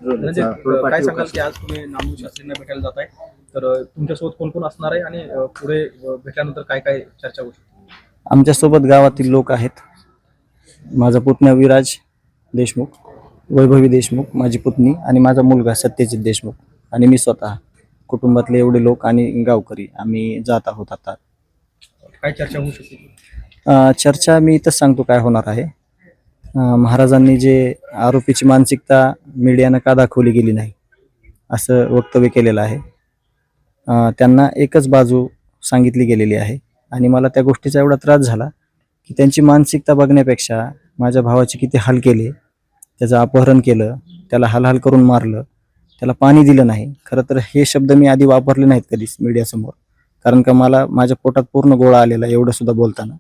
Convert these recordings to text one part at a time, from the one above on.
म्हणजे काय सांगाल की आज तुम्ही नामदेव शास्त्रींना भेटायला जाताय, तर तुमच्यासोबत कोण कोण असणार आहे आणि पुढे भेटल्यानंतर काय काय चर्चा होऊ शकते? आमच्यासोबत गावातील लोक आहेत. माझा पुतण्या विराज देशमुख, वैभवी देशमुख, माझी पुतणी आणि माझा मुलगा सत्यजित देशमुख आणि मी स्वतः, कुटुंबातले एवढे लोक आणि गावकरी आम्ही जात आहोत आता. काय चर्चा होऊ शकते? चर्चा मी इथंच सांगतो काय होणार आहे. महाराजांनी जे आरोपीची मानसिकता मीडियानं का दाखवली गेली नाही असं वक्तव्य केलेलं आहे. त्यांना एकच बाजू सांगितली गेलेली आहे आणि मला त्या गोष्टीचा एवढा त्रास झाला की त्यांची मानसिकता बघण्यापेक्षा माझ्या भावाचे किती हाल केले, त्याचं अपहरण केलं, त्याला हाल करून मारलं, त्याला पाणी दिलं नाही. खरं तर हे शब्द मी आधी वापरले नाहीत कधीच मीडियासमोर, कारण का मला माझ्या पोटात पूर्ण गोळा आलेला एवढं सुद्धा बोलताना.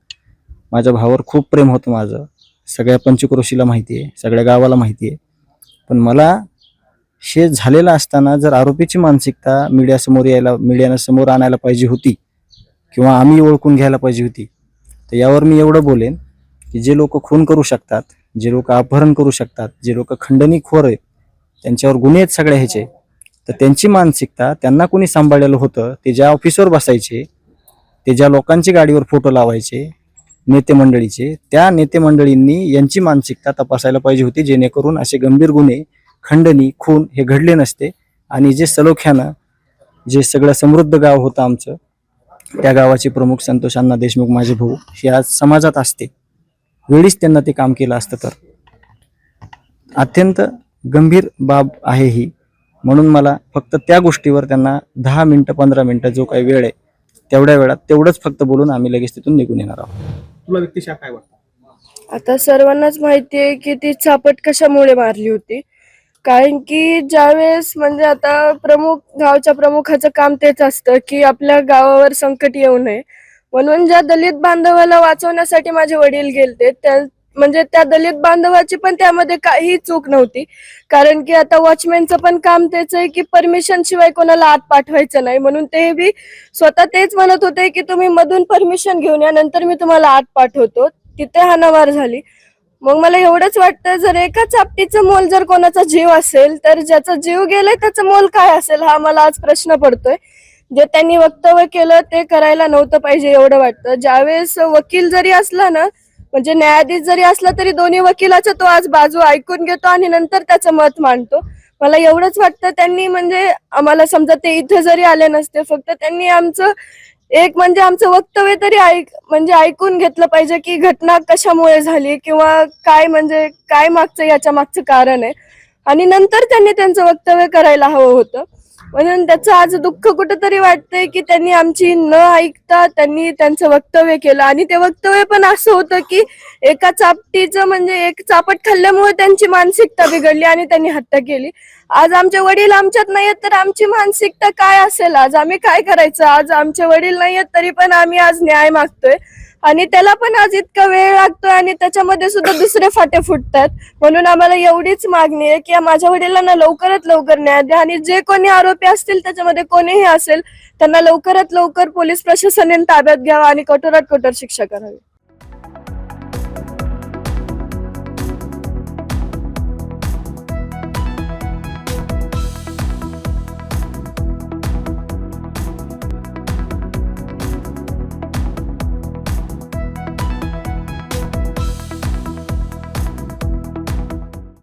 माझ्या भावावर खूप प्रेम होतं माझं, सगळ्या पंचक्रोशीला माहिती आहे, सगळ्या गावाला माहिती आहे. पण मला हे झालेलं असताना जर आरोपीची मानसिकता मीडियानं समोर आणायला पाहिजे होती किंवा आम्ही ओळखून घ्यायला पाहिजे होती, तर यावर मी एवढं बोलेन की जे लोक खून करू शकतात, जे लोक अपहरण करू शकतात, जे लोक खंडणीखोर आहेत, त्यांच्यावर गुन्हे आहेत सगळ्या ह्याचे, तर त्यांची मानसिकता त्यांना कोणी सांभाळलेलं होतं, ते ज्या ऑफिसवर बसायचे, ते ज्या लोकांची गाडीवर फोटो लावायचे नेते मंडळीचे, त्या नेते मंडळींनी यांची मानसिकता तपासायला पाहिजे होती, जेणेकरून असे गंभीर गुन्हे, खंडणी, खून हे घडले नसते. आणि जे सलोख्यानं जे सगळं समृद्ध गाव होतं आमचं, त्या गावाचे प्रमुख संतोष अण्णा देशमुख माझे भाऊ हे आज समाजात असते, वेळीच त्यांना ते काम केलं असतं. तर अत्यंत गंभीर बाब आहे ही. म्हणून मला फक्त त्या गोष्टीवर त्यांना 10 मिनिटं 15 मिनिटं जो काही वेळ आहे तेवढ्या वेळात तेवढंच फक्त बोलून आम्ही लगेच तिथून निघून येणार आहोत. तुला व्यक्तिशः काय वाटतं? आता सर्वांनाच माहिती आहे की ती चापट कशामुळे मारली होती. कारण की ज्यावेळेस म्हणजे आता गावच्या प्रमुखाचं काम तेच असतं की आपल्या गावावर संकट येऊ नये, म्हणून ज्या दलित बांधवाला वाचवण्यासाठी माझे वडील गेलते, म्हणजे त्या दलित बांधवाची पण त्यामध्ये काही चूक नव्हती. कारण की आता वॉचमॅनचं पण काम तेच आहे की परमिशन शिवाय कोणाला आत पाठवायचं नाही, म्हणून ते बी स्वतः तेच म्हणत होते की तुम्ही मधून परमिशन घेऊन या, नंतर मी तुम्हाला आत पाठवतो. तिथे हाणामार झाली. मग मला एवढंच वाटतं, जर एका चापटीचं मोल जर कोणाचा जीव असेल, तर ज्याचा जीव गेलाय त्याचं मोल काय असेल हा मला आज प्रश्न पडतोय. जे त्यांनी वक्तव्य केलं ते करायला नव्हतं पाहिजे एवढं वाटतं. ज्यावेळेस वकील जरी असला ना, म्हणजे न्यायाधीश जरी असला तरी दोन्ही वकिलाचा तो आज बाजू ऐकून घेतो आणि नंतर त्याचं मत मांडतो. मला एवढंच वाटतं त्यांनी म्हणजे आम्हाला समजा ते इथे जरी आले नसते, फक्त त्यांनी आमचं वक्तव्य तरी ऐकून घेतलं पाहिजे की घटना कशामुळे झाली किंवा काय याच्या मागचं कारण आहे, आणि नंतर त्यांनी त्यांचं वक्तव्य करायला हवं होतं. म्हणून त्याचं आज दुःख कुठंतरी वाटतंय की त्यांनी आमची न ऐकता त्यांनी त्यांचं वक्तव्य केलं. आणि ते वक्तव्य पण असं होतं की एका चापटीचं म्हणजे एक चापट खाल्ल्यामुळे त्यांची मानसिकता बिघडली आणि त्यांनी हत्या केली. आज आमचे वडील आमच्यात नाहीयेत तर आमची मानसिकता काय असेल, आज आम्ही काय करायचं? आज आमचे वडील नाहीयेत तरी पण आम्ही आज न्याय मागतोय आणि त्याला पण आज इतका वेळ लागतोय आणि त्याच्यामध्ये सुद्धा दुसरे फाटे फुटतात. म्हणून आम्हाला एवढीच मागणी आहे की माझ्या वडिलांना लवकरात लवकर न्याय द्या आणि जे कोणी आरोपी असतील त्याच्यामध्ये कोणीही असेल त्यांना लवकरात लवकर पोलीस प्रशासनाने ताब्यात घ्यावा आणि कठोरात कठोर शिक्षा करावी.